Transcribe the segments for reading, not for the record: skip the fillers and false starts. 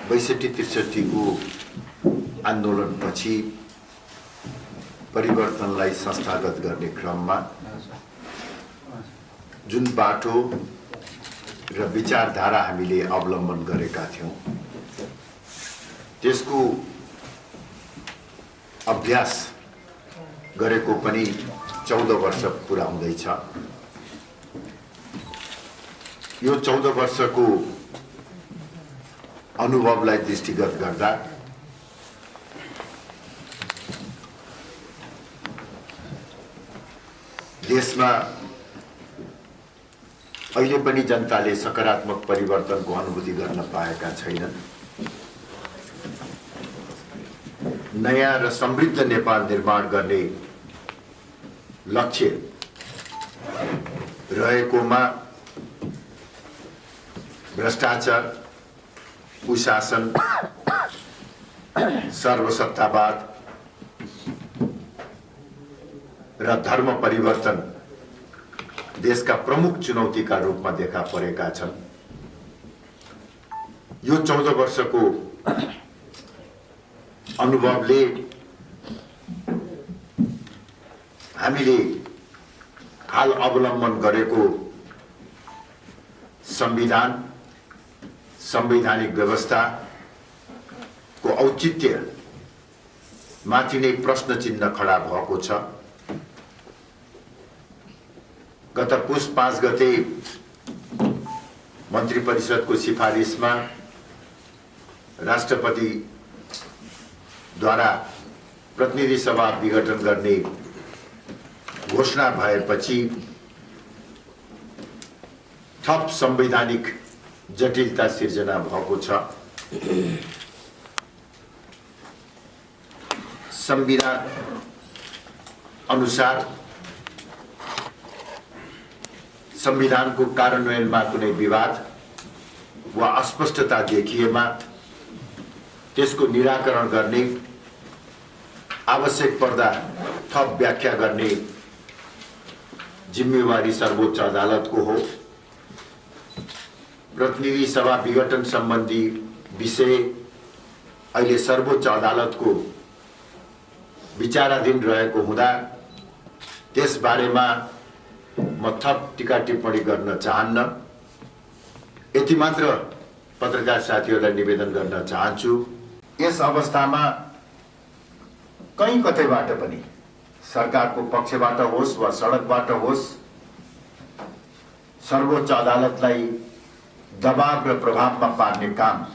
62-63 को आन्दोलनपछि परिवर्तनलाई संस्थागत गर्ने क्रममा जुन बाटो र विचारधारा हामीले अवलम्बन गरेका थियौं त्यसको अभ्यास गरेको पनि 14 वर्ष पूरा हुँदैछ। यो 14 वर्षको अनुभवलाई दृष्टिगत गर्दा देशमा अहिले पनि जनताले सकारात्मक परिवर्तनको अनुभूति गर्न पाएका छैनन्। नयाँ र समृद्ध नेपाल निर्माण गर्ने लक्ष्य रहेकोमा भ्रष्टाचार, कुशासन, सर्वसत्तावाद र धर्म परिवर्तन देशका प्रमुख चुनौतीका रूपमा देखा परेका छन्। यो 14 वर्षको अनुभवले हामीले हाल अवलम्बन गरेको संविधान, संवैधानिक व्यवस्था को औचित्य माथि नै प्रश्न चिन्ह खडा भएको छ। गत पुस 5 गते मन्त्री परिषदको सिफारिसमा राष्ट्रपति द्वारा प्रतिनिधि सभा विघटन गर्ने घोषणा भएपछि थप संवैधानिक जटिलता सिर्जना भएको छ। संविधान अनुसार संविधानको कार्यान्वयनमा कुनै विवाद वा अस्पष्टता देखिएमा त्यसको निराकरण गर्ने, आवश्यक पर्दा थप व्याख्या गर्ने जिम्मेवारी सर्वोच्च अदालतको हो। प्रतिनिधि सभा विघटन सम्बन्धी विषय अहिले सर्वोच्च अदालतको विचाराधीन रहेको हुँदा त्यस बारेमा म थप टीका टिप्पणी गर्न चाहन्न। यति मात्र पत्रकार साथीहरूलाई निवेदन गर्न चाहन्छु, यस अवस्थामा कहीँ कतैबाट पनि सरकारको पक्षबाट होस् वा सडकबाट होस् सर्वोच्च अदालतलाई दबाव र प्रभावमा पार्ने काम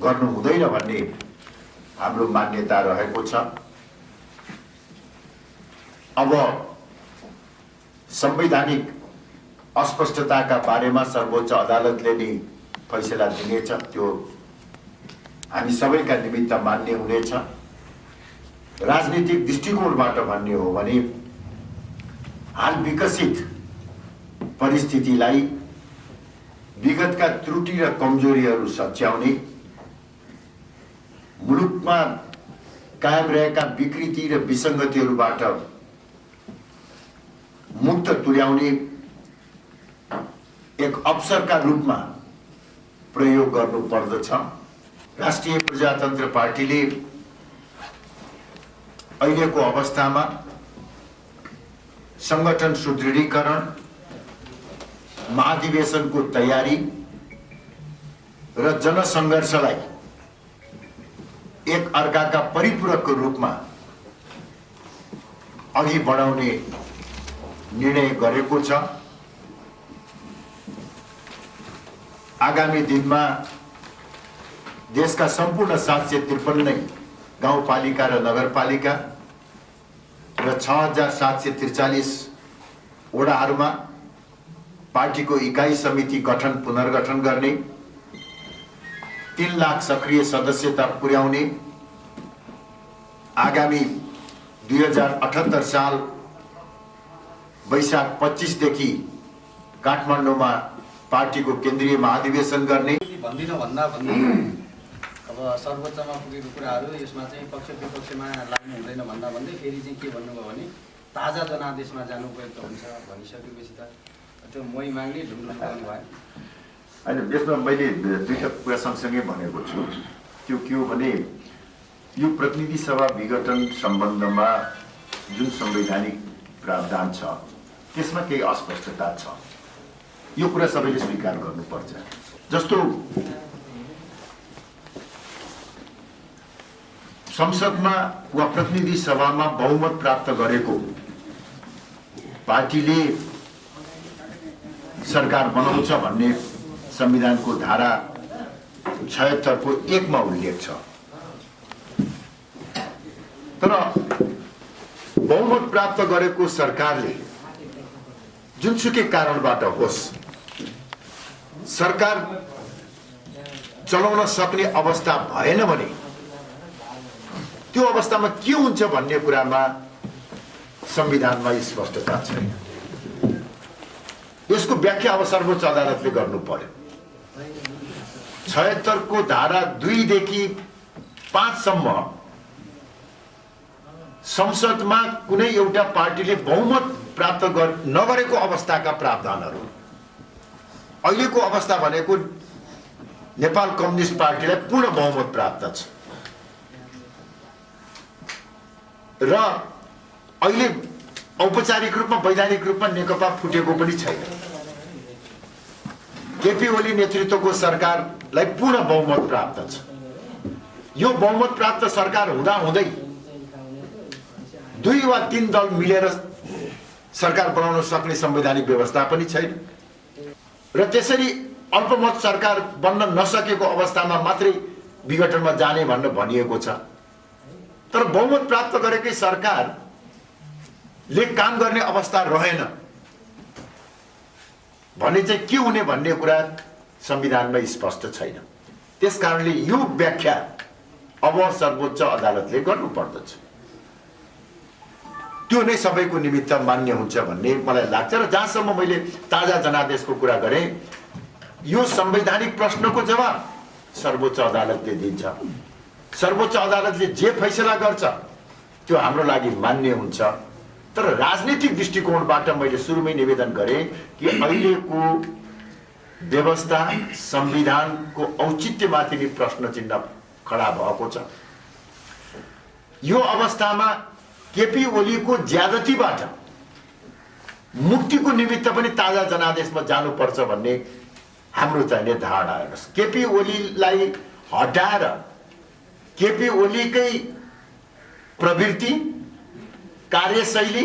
गर्नु हुँदैन भन्ने हाम्रो मान्यता रहेको छ। अब संवैधानिक अस्पष्टताका बारेमा सर्वोच्च अदालतले नै फैसला दिनेछ, त्यो हामी सबैका निमित्त मान्य हुनेछ। राजनीतिक दृष्टिकोणबाट भन्ने हो भने हाल विकसित परिस्थितिलाई विगतका त्रुटि र कमजोरीहरू सच्याउने, मुलुकमा कायम रहेका विकृति र विसङ्गतिहरूबाट मुक्त तुल्याउने एक अवसरका रूपमा प्रयोग गर्नु पर्दछ। राष्ट्रिय प्रजातन्त्र पार्टीले अहिलेको अवस्थामा संगठन सुदृढीकरण, महाधिवेशनको तयारी र जनसङ्घर्षलाई एक अर्काका परिपूरकको रूपमा अघि बढाउने निर्णय गरेको छ। आगामी दिनमा देशका सम्पूर्ण 753 गाउँपालिका र नगरपालिका र 6743 वडाहरूमा पार्टीको इकाई समिति गठन पुनर्गठन गर्ने, 3 लाख सक्रिय सदस्यता पुर्याउने, आगामी 2078 साल वैशाख 25 देखि काठमाडौँमा पार्टीको केन्द्रीय महाधिवेशन गर्ने। भन्दिन भन्दा भन्दै अब सर्वोच्चमा पुगेको कुराहरू यसमा चाहिँ पक्ष विपक्षमा लाग्नु हुँदैन भन्दा भन्दै फेरि चाहिँ के भन्नुभयो भने ताजा जनादेशमा जानु उपयुक्त हुन्छ भनिसकेपछि त त्यो मै माग्ने ढुङ्ग्रो लगाउनु भयो। होइन यसमा मैले दुईटा कुरा सँगसँगै भनेको छु। त्यो के हो भने यो प्रतिनिधि सभा विघटन सम्बन्धमा जुन संवैधानिक प्रावधान छ त्यसमा केही अस्पष्टता छ, यो कुरा सबैले स्वीकार गर्नुपर्छ। जस्तो संसदमा वा प्रतिनिधि सभामा बहुमत प्राप्त गरेको पार्टीले सरकार बनाउँछ भन्ने संविधानको धारा 76 को 1 मा उल्लेख छ। तर बहुमत प्राप्त गरेको सरकारले जुनसुकै कारणबाट होस् सरकार चलाउन सक्ने अवस्था भएन भने त्यो अवस्थामा के हुन्छ भन्ने कुरामा संविधानमा स्पष्टता छैन। यसको व्याख्या अब सर्वोच्च अदालतले गर्नु पर्यो। 76 को धारा 2 देखि 5 सम्म संसदमा कुनै एउटा पार्टीले बहुमत प्राप्त नगरेको अवस्थाका प्रावधानहरू। अहिलेको अवस्था भनेको नेपाल कम्युनिस्ट पार्टीलाई पूर्ण बहुमत प्राप्त छ र अहिले औपचारिक रूपमा वैधानिक रूपमा नेकपा फुटेको पनि छैन। केपी ओली नेतृत्वको सरकारलाई पूर्ण बहुमत प्राप्त छ। यो बहुमत प्राप्त सरकार हुँदा हुँदै 2 वा 3 दल मिलेर सरकार बनाउन सक्ने संवैधानिक व्यवस्था पनि छैन र त्यसरी अल्पमत सरकार बन्न नसकेको अवस्थामा मात्रै विघटनमा जाने भनेर भनिएको छ। तर बहुमत प्राप्त गरेकै सरकारले काम गर्ने अवस्था रहेन भने चाहिँ के हुने भन्ने कुरा संविधानमा स्पष्ट छैन। त्यसकारणले यो व्याख्या अब सर्वोच्च अदालतले गर्नुपर्दछ। त्यो नै सबैको निमित्त मान्य हुन्छ भन्ने मलाई लाग्छ र जहाँसम्म मैले ताजा जनादेशको कुरा गरेँ यो संवैधानिक प्रश्नको जवाब सर्वोच्च अदालतले दिन्छ। सर्वोच्च अदालतले जे फैसला गर्छ त्यो हाम्रो लागि मान्य हुन्छ। तर राजनीतिक दृष्टिकोणबाट मैले सुरुमै निवेदन गरेँ कि अहिलेको व्यवस्था संविधानको औचित्यमाथि नै प्रश्न चिन्ह खडा भएको छ। यो अवस्थामा केपी ओलीको ज्यादतीबाट मुक्तिको निमित्त पनि ताजा जनादेशमा जानुपर्छ भन्ने हाम्रो चाहिने धारणा हेर्नुहोस्। केपी ओलीलाई हटाएर केपी ओलीकै प्रवृत्ति कार्यशैलीलाई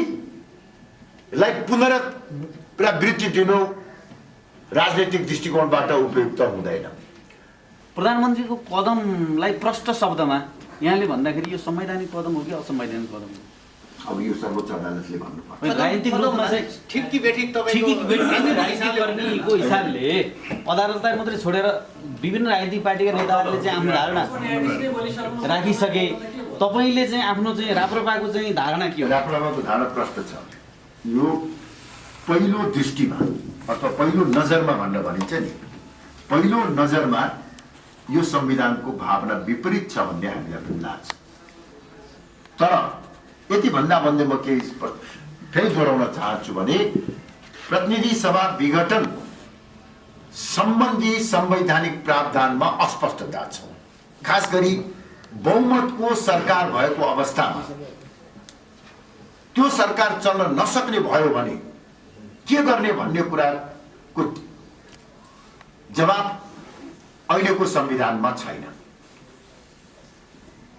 पुनरावृत्ति दिनु राजनीतिक दृष्टिकोणबाट उपयुक्त हुँदैन। प्रधानमन्त्रीको कदमलाई प्रष्ट शब्दमा यहाँले भन्दाखेरि यो संवैधानिक कदम हो कि असंवैधानिक कदम हो? अब यो सर्वोच्च अदालतले भन्नुपर्छ। राजनीतिक रूपमा चाहिँ ठिक कि बेठिक तपाईँको राजनीति गर्नेको हिसाबले अदालतलाई मात्रै छोडेर विभिन्न राजनीतिक पार्टीका नेताहरूले चाहिँ आफ्नो धारणा राखिसके, तपाईँले चाहिँ आफ्नो चाहिँ राप्रपाको चाहिँ धारणा के हो? राप्रपाको धारणा प्रष्ट छ। यो पहिलो दृष्टिमा अथवा पहिलो नजरमा भनेर भनिन्छ नि, पहिलो नजरमा यो संविधानको भावना विपरीत छ भन्ने हामीलाई पनि लाग्छ। तर यति भन्दा भन्दै म केही फेरि दोहोऱ्याउन चाहन्छु भने प्रतिनिधि सभा विघटन सम्बन्धी संवैधानिक प्रावधानमा अस्पष्टता छ। खास गरी बहुमतको सरकार भएको अवस्थामा त्यो सरकार चल्न नसक्ने भयो भने के गर्ने भन्ने कुराको जवाब अहिलेको संविधानमा छैन।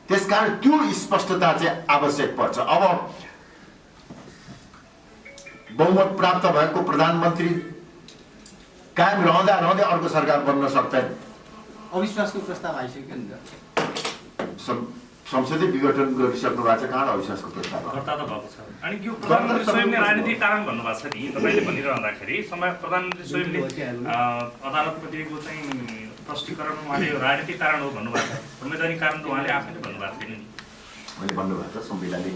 त्यसकारण त्यो स्पष्टता चाहिँ आवश्यक पर्छ। अब बहुमत प्राप्त भएको प्रधानमन्त्री कायम रहँदा रहँदै अर्को सरकार बन्न सक्दैन। अविश्वासको प्रस्ताव आइसक्यो नि त। संसदीय विघटन गरिसक्नु भएको छ, कहाँ अविश्वासको प्रस्ताव दर्ता त भएको छ। अनि यो प्रधानमन्त्री स्वयंले राजनीतिक कारण भन्नुभएको छ नि, तपाईँले भनिरहँदाखेरि प्रधानमन्त्री स्वयंले अदालतको दिएको चाहिँ प्रष्टीकरण उहाँले राजनीतिक कारण हो भन्नुभएको छ। संवैधानिक कारण त उहाँले आफैले भन्नुभएको छैन नि। मैले भन्नुभएको छ संवैधानिक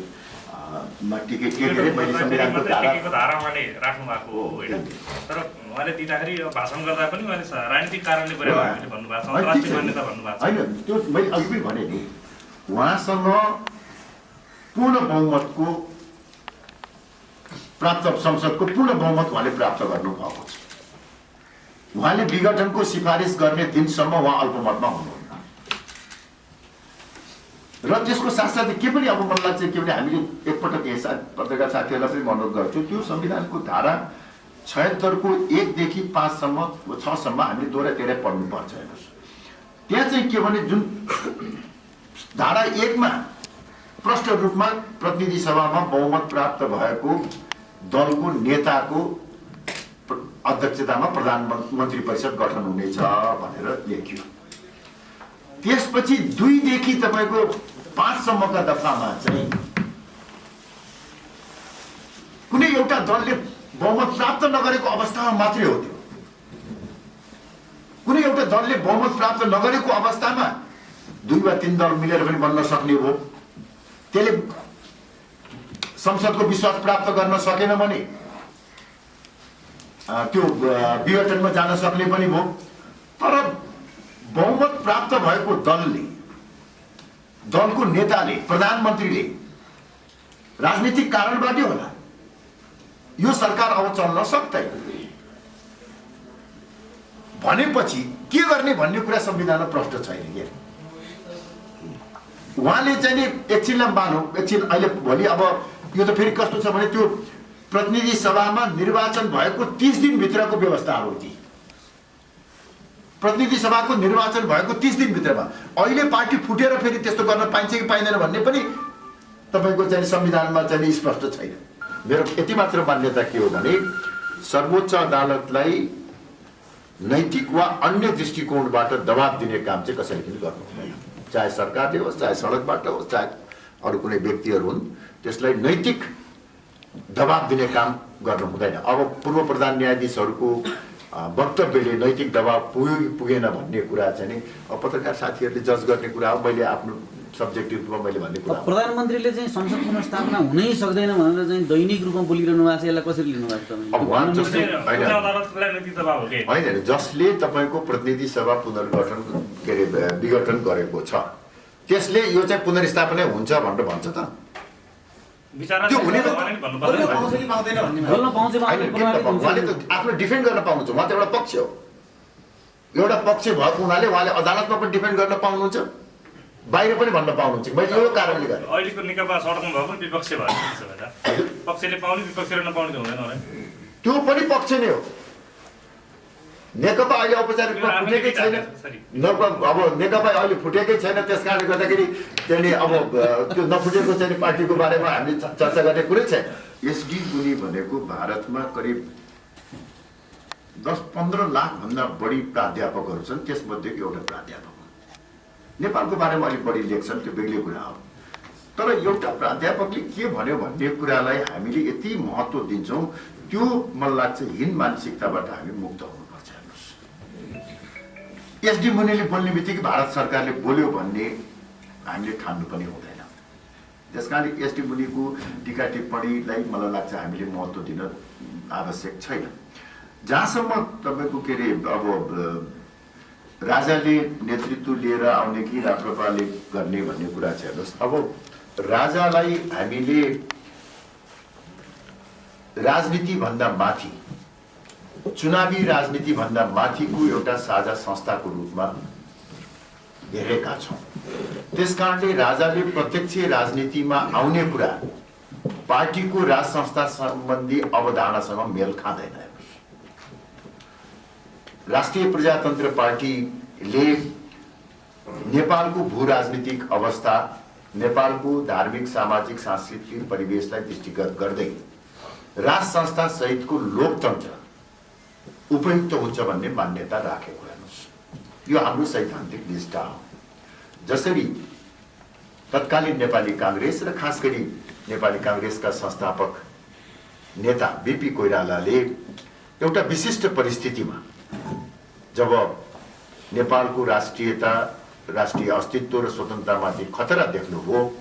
टेकेको धारा उहाँले राख्नु भएको हो होइन। तर उहाँले दिँदाखेरि भाषण गर्दा पनि उहाँले राजनीतिक कारणले गरेर भन्नुभएको छ, अन्तर्राष्ट्रिय मान्यता भन्नुभएको छ। होइन, त्यो मैले अघि पनि भने नि उहाँसँग पूर्ण बहुमतको प्राप्त संसदको पूर्ण बहुमत उहाँले प्राप्त गर्नुभएको छ। उहाँले विघटनको सिफारिस गर्ने दिनसम्म उहाँ अल्पमतमा हुनुहुन्न र त्यसको साथसाथै के पनि अब मलाई चाहिँ के भने हामीले एकपटक पत्रकार साथीहरूलाई पनि अनुरोध गर्छु त्यो संविधानको धारा 76 को 1 देखि 5 सम्म 6 सम्म हामीले दोहोऱ्याइ तेह्रै पढ्नुपर्छ हेर्नुहोस् त्यहाँ चाहिँ के भने जुन धारा 1 मा प्रष्ट रूपमा प्रतिनिधि सभामा बहुमत प्राप्त भएको दलको नेताको अध्यक्षतामा प्रधानमन्त्री परिषद गठन हुनेछ भनेर लेख्यो। त्यसपछि 2 देखि तपाईको 5 सम्मका दफामा चाहिँ कुनै एउटा दलले बहुमत प्राप्त नगरेको अवस्थामा मात्रै हो त्यो। कुनै एउटा दलले बहुमत प्राप्त नगरेको अवस्थामा 2 वा 3 दल मिलेर पनि बन्न सक्ने हो। त्यसले संसदको विश्वास प्राप्त गर्न सकेन भने त्यो विघटनमा जान सक्ने पनि भयो। तर बहुमत प्राप्त भएको दलको नेताले प्रधानमन्त्रीले राजनीतिक कारणबाटै होला यो सरकार अब चल्न सक्दैन भनेपछि के गर्ने भन्ने कुरा संविधानमा प्रष्ट छैन के। उहाँले चाहिँ नि एकछिनलाई मानौँ एकछिन अहिले भोलि अब यो त फेरि कस्तो छ भने त्यो प्रतिनिधि सभामा निर्वाचन भएको 30 दिनभित्रको व्यवस्था हो ती। प्रतिनिधि सभाको निर्वाचन भएको 30 दिनभित्रमा अहिले पार्टी फुटेर फेरि त्यस्तो गर्न पाइन्छ कि पाइँदैन भन्ने पनि तपाईको चाहिँ संविधानमा चाहिँ स्पष्ट छैन। मेरो यति मात्र मान्यता के हो भने सर्वोच्च अदालतलाई नैतिक वा अन्य दृष्टिकोणबाट दबाब दिने काम चाहिँ कसैले पनि गर्नु हुँदैन। चाहे सरकारले होस् चाहे सडकबाट होस् चाहे अरू कुनै व्यक्तिहरू हुन् त्यसलाई नैतिक दबाब दिने काम गर्नु हुँदैन। अब पूर्व प्रधान न्यायाधीशहरूको वक्तव्यले नैतिक दबाब पुगेन भन्ने कुरा चाहिँ नि पत्रकार साथीहरूले जज गर्ने कुरा हो। मैले आफ्नो सब्जेक्टिभ रूपमा मैले भन्ने कुरा प्रधानमन्त्रीले चाहिँ संसद पुनर्स्थापना हुनै सक्दैन भनेर चाहिँ दैनिक रूपमा बोलिरहनु भएको छ। यसलाई कसरी लिनु भएको छ? अब उहाँ जसले होइन जसले तपाईँको प्रतिनिधि सभा पुनर्गठन के अरे विघटन गरेको छ त्यसले यो चाहिँ पुनर्स्थापना हुन्छ भनेर भन्छ त? त्यो हुने उहाँले त आफ्नो डिफेन्ड गर्न पाउनुहुन्छ। उहाँ त एउटा पक्ष हो। एउटा पक्ष भएको हुनाले उहाँले अदालतमा पनि डिफेन्ड गर्न पाउनुहुन्छ बाहिर पनि भन्न पाउनुहुन्छ। मैले यो कारणले गर्दा अहिलेको नेकपा सडकमा भएको विपक्ष भएको पक्षले पाउने विपक्षले नपाउने त हुँदैन होला। त्यो पनि पक्ष नै हो। नेकपा अहिले औपचारिक रूपमा फुटेकै छैन। अब नेकपा अहिले फुटेकै छैन त्यस कारणले गर्दाखेरि त्यसले अब त्यो नफुटेको चाहिँ पार्टीको बारेमा हामीले चर्चा गर्ने कुरै छैन। एसडी मुनि भनेको भारतमा करिब 10-15 लाख भन्दा बढी प्राध्यापकहरू छन्। त्यसमध्येको एउटा प्राध्यापक हो। नेपालको बारेमा अलिक बढी लेख्छन् त्यो बेग्लै कुरा हो। तर एउटा प्राध्यापकले के भन्यो भन्ने कुरालाई हामीले यति महत्त्व दिन्छौँ त्यो मलाई लाग्छ हीन मानसिकताबाट हामी मुक्त हुनुपर्छ। एसडी मुनिले बोल्ने बित्तिकै भारत सरकारले बोल्यो भन्ने हामीले ठान्नु पनि हुँदैन। त्यसकारणले एसडी मुनिको टीका टिप्पणीलाई मलाई लाग्छ हामीले महत्त्व दिन आवश्यक छैन। जहाँसम्म तपाईँको के अरे अब राजाले नेतृत्व लिएर आउने कि राप्रपाले गर्ने भन्ने कुरा छ। हेर्नुहोस् अब राजालाई हामीले राजनीतिभन्दा माथि चुनावी राजनीतिभन्दा माथिको एउटा साझा संस्थाको रूपमा हेरेका छौँ। त्यसकारणले राजाले प्रत्यक्ष राजनीतिमा आउने कुरा पार्टीको राज संस्था सम्बन्धी अवधारणासँग मेल खाँदैन। राष्ट्रिय प्रजातन्त्र पार्टीले नेपालको भू राजनीतिक अवस्था नेपालको धार्मिक सामाजिक सांस्कृतिक परिवेशलाई दृष्टिगत गर्दै राज संस्था सहितको लोकतन्त्र उपयुक्त हुन्छ भन्ने मान्यता राखेको हेर्नुहोस्। यो हाम्रो सैद्धान्तिक निष्ठा हो। जसरी तत्कालीन नेपाली काङ्ग्रेस र खास गरी नेपाली काङ्ग्रेसका संस्थापक नेता बीपी कोइरालाले एउटा विशिष्ट परिस्थितिमा जब नेपालको राष्ट्रियता राष्ट्रिय अस्तित्व र स्वतन्त्रतामाथि खतरा देख्नुभयो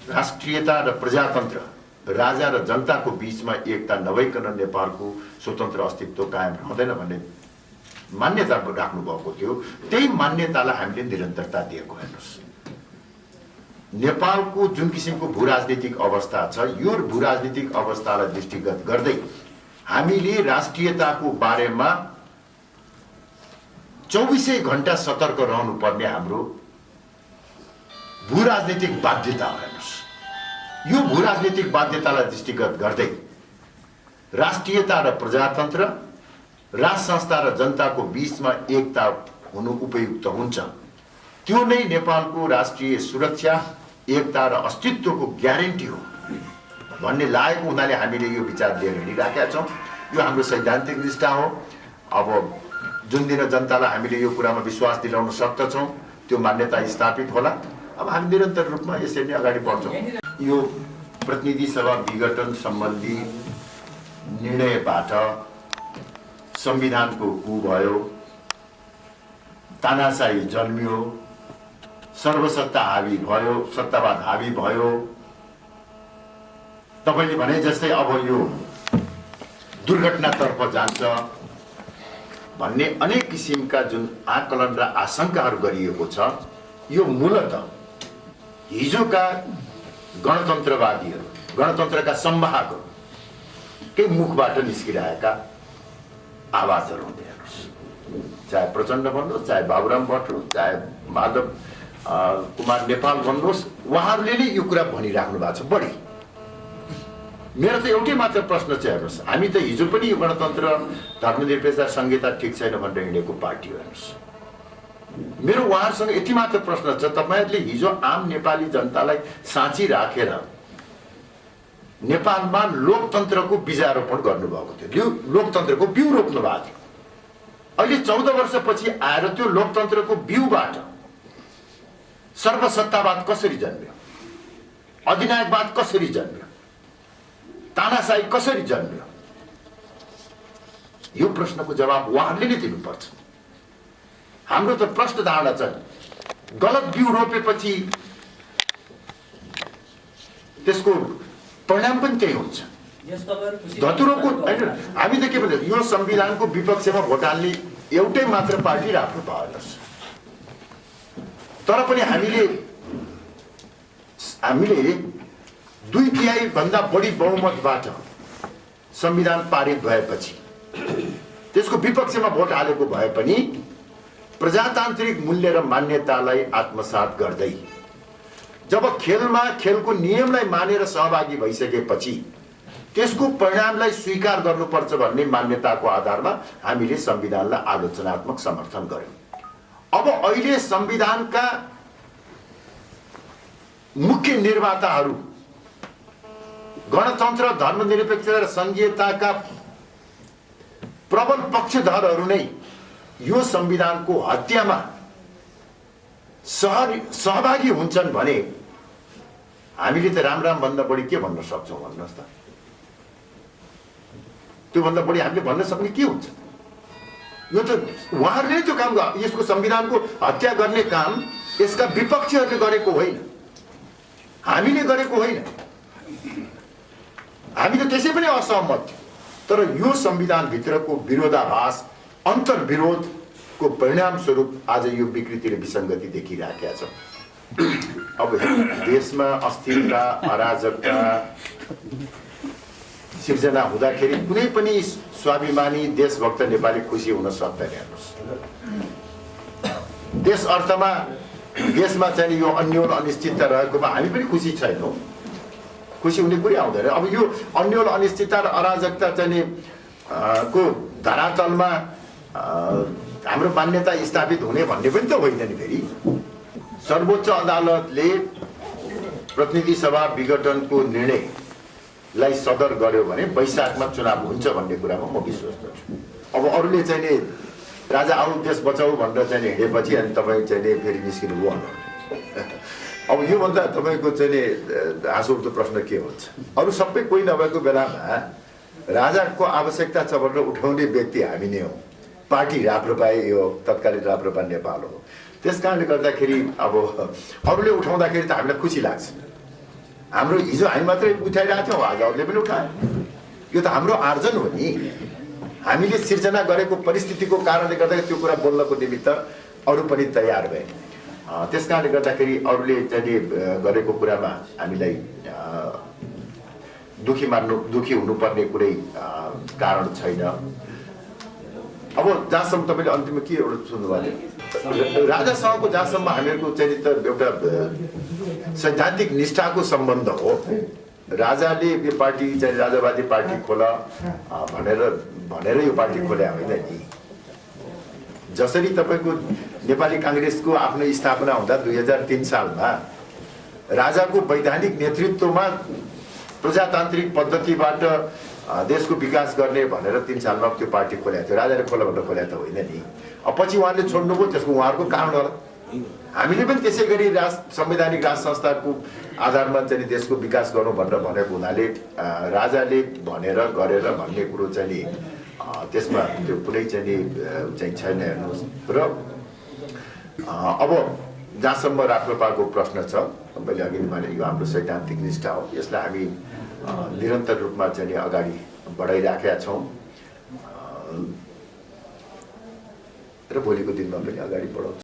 राष्ट्रियता र प्रजातन्त्र राजा र जनताको बीचमा एकता नभइकन नेपालको स्वतन्त्र अस्तित्व कायम रहँदैन भन्ने मान्यता राख्नु भएको थियो। त्यही मान्यतालाई हामीले निरन्तरता दिएको हेर्नुहोस्। नेपालको जुन किसिमको भू राजनीतिक अवस्था छ यो भू राजनीतिक अवस्थालाई दृष्टिगत गर्दै हामीले राष्ट्रियताको बारेमा 24 घण्टा सतर्क रहनुपर्ने हाम्रो भू राजनीतिक बाध्यता हो। हेर्नुहोस्, यो भू राजनीतिक बाध्यतालाई दृष्टिगत गर्दै राष्ट्रियता र प्रजातन्त्र, राज संस्था र जनताको बीचमा एकता हुनु उपयुक्त हुन्छ। त्यो नै नेपालको राष्ट्रिय सुरक्षा, एकता र अस्तित्वको ग्यारेन्टी हो भन्ने लागेको हुनाले हामीले यो विचार लिएर हिँडिराखेका छौँ। यो हाम्रो सैद्धान्तिक निष्ठा हो। अब जुन दिन जनतालाई हामीले यो कुरामा विश्वास दिलाउन सक्दछौँ, त्यो मान्यता स्थापित होला। अब हामी निरन्तर रूपमा यसरी नै अगाडि बढ्छौँ। यो प्रतिनिधि सभा विघटन सम्बन्धी निर्णयबाट संविधानको कु भयो, तानाशाही जन्मियो, सर्वसत्ता हावी भयो, सत्तावाद हावी भयो। तपाईले भने जस्तै अब यो दुर्घटनातर्फ जान्छ भन्ने अनेक किसिमका जुन आकलन र आशंकाहरू गरिएको छ, यो मूलतः हिजोका गणतन्त्रवादीहरू, गणतन्त्रका संवाहकहरू के मुखबाट निस्किरहेका आवाजहरू हुँदै हेर्नुहोस्। चाहे प्रचण्ड भन्नुहोस्, चाहे बाबुराम भट्टराई, चाहे माधव कुमार नेपाल भन्नुहोस्, उहाँहरूले नै यो कुरा भनिराख्नु भएको छ। बढी मेरो त एउटै मात्र प्रश्न चाहिँ हेर्नुहोस्, हामी त हिजो पनि यो गणतन्त्र धर्मनिरपेक्षता संहिता ठिक छैन भनेर हिँडेको पार्टी हो। हेर्नुहोस्, मेरो उहाँहरूसँग यति मात्र प्रश्न छ, तपाईँहरूले हिजो आम नेपाली जनतालाई साँची राखेर नेपालमा लोकतन्त्रको बीजारोपण गर्नुभएको थियो, लोकतन्त्रको बिउ रोप्नु भएको थियो। अहिले 14 वर्षपछि आएर त्यो लोकतन्त्रको बिउबाट सर्वसत्तावाद कसरी जन्मियो, अधिनायकवाद कसरी जन्मियो, तानाशाही कसरी जन्मियो, यो प्रश्नको जवाब उहाँहरूले नै दिनुपर्छ। हाम्रो त प्रश्न धारणा छ, गलत बिउ रोपेपछि त्यसको परिणाम पनि त्यही हुन्छ। धतुरोको हामी त के भन्छ, यो संविधानको विपक्षमा भोट हाल्ने एउटै मात्र पार्टी राप्रपा हेर्नुहोस्। तर पनि हामीले 2/3 भन्दा बढी बहुमतबाट संविधान पारित भएपछि त्यसको विपक्षमा भोट हालेको भए पनि प्रजातान्त्रिक मूल्य र मान्यतालाई आत्मसात गर्दै जब खेलमा खेलको नियमलाई मानेर सहभागी भइसकेपछि त्यसको परिणामलाई स्वीकार गर्नुपर्छ भन्ने मान्यताको आधारमा हामीले संविधानलाई आलोचनात्मक समर्थन गर्यौं। अब अहिले संविधानका मुख्य निर्माताहरू गणतन्त्र, धर्मनिरपेक्षता र संघीयताका प्रबल पक्षधरहरू नै यो संविधानको हत्यामा सहभागी हुन्छन् भने हामीले त राम भन्दा बढी के भन्न सक्छौं भन्नुहोस् त? त्यो भन्दा बढी हामीले भन्न सक्ने के हुन्छ? यो त उहाँहरूले त्यो काम, यसको संविधानको हत्या गर्ने काम यसका विपक्षीहरूले गरेको होइन, हामीले गरेको होइन। हामी त त्यसै पनि असहमत थियौं, तर यो संविधानभित्रको विरोधाभास, अन्तर्विरोधको परिणाम स्वरूप आज यो विकृति र विसङ्गति देखिराखेका छ। अब देशमा अस्थिरता, अराजकता सिर्जना हुँदाखेरि कुनै पनि स्वाभिमानी देशभक्त नेपाली खुसी हुन सक्दैन। हेर्नुहोस्, देश अर्थमा देशमा चाहिँ यो अन्यल अनिश्चितता रहेकोमा हामी पनि खुसी छैनौँ, खुसी हुने कुरै आउँदैन। अब यो अन्यल अनिश्चितता र अराजकता चाहिँ को धरातलमा हाम्रो मान्यता स्थापित हुने भन्ने पनि त होइन नि। फेरि सर्वोच्च अदालतले प्रतिनिधि सभा विघटनको निर्णयलाई सदर गर्यो भने वैशाखमा चुनाव हुन्छ भन्ने कुरामा म विश्वस्त छु। अब अरूले चाहिँ नि राजा आऊ देश बचाऊ भनेर चाहिँ हिँडेपछि अनि तपाईँ चाहिँ फेरि निस्किनु भयो। अब योभन्दा तपाईँको चाहिँ हाँसो उठ्दो प्रश्न के हुन्छ? अरू सबै कोही नभएको बेलामा राजाको आवश्यकता छ भनेर उठाउने व्यक्ति हामी नै हौ। पार्टी राप्रपा, यो तत्कालीन राप्रपा नेपाल हो। त्यस कारणले गर्दाखेरि अब अरूले उठाउँदाखेरि त हामीलाई खुसी लाग्छ। हाम्रो हिजो हामी मात्रै उठाइरहेको थियौँ, आज अरूले पनि उठायो। यो त हाम्रो आर्जन हो नि। हामीले सिर्जना गरेको परिस्थितिको कारणले गर्दाखेरि त्यो कुरा बोल्नको निमित्त अरू पनि तयार भए। त्यस कारणले गर्दाखेरि अरूले चाहिँ गरेको कुरामा हामीलाई दुखी हुनुपर्ने कुनै कारण छैन। अब जहाँसम्म तपाईँले अन्तिममा के एउटा सुन्नुभयो राजासँगको जहाँसम्म हामीहरूको चाहिँ एउटा सैद्धान्तिक निष्ठाको सम्बन्ध हो राजाले यो पार्टी चाहिँ राजावादी पार्टी खोला भनेर यो पार्टी खोल्या होइन नि जसरी तपाईँको नेपाली काङ्ग्रेसको आफ्नो स्थापना हुँदा 2003 सालमा राजाको वैधानिक नेतृत्वमा प्रजातान्त्रिक पद्धतिबाट देशको विकास गर्ने भनेर 3 सालमा त्यो पार्टी खोलेको थियो राजाले खोला भनेर खोलेको त होइन नि अब पछि उहाँले छोड्नुभयो त्यसको उहाँहरूको कारण होला हामीले पनि त्यसै गरी संवैधानिक राज संस्थाको आधारमा चाहिँ देशको विकास गर्नु भनेर भनेको हुनाले राजाले भनेर गरेर भन्ने कुरो चाहिँ नि त्यसमा त्यो कुनै चाहिँ छैन हेर्नुहोस् र अब जहाँसम्म राप्रपाको प्रश्न छ मैले अघि भने यो हाम्रो सैद्धान्तिक निष्ठा हो यसलाई हामी निरन्तर रूपमा चाहिँ अगाडि बढाइराखेका छौँ र भोलिको दिनमा पनि अगाडि बढाउँछौँ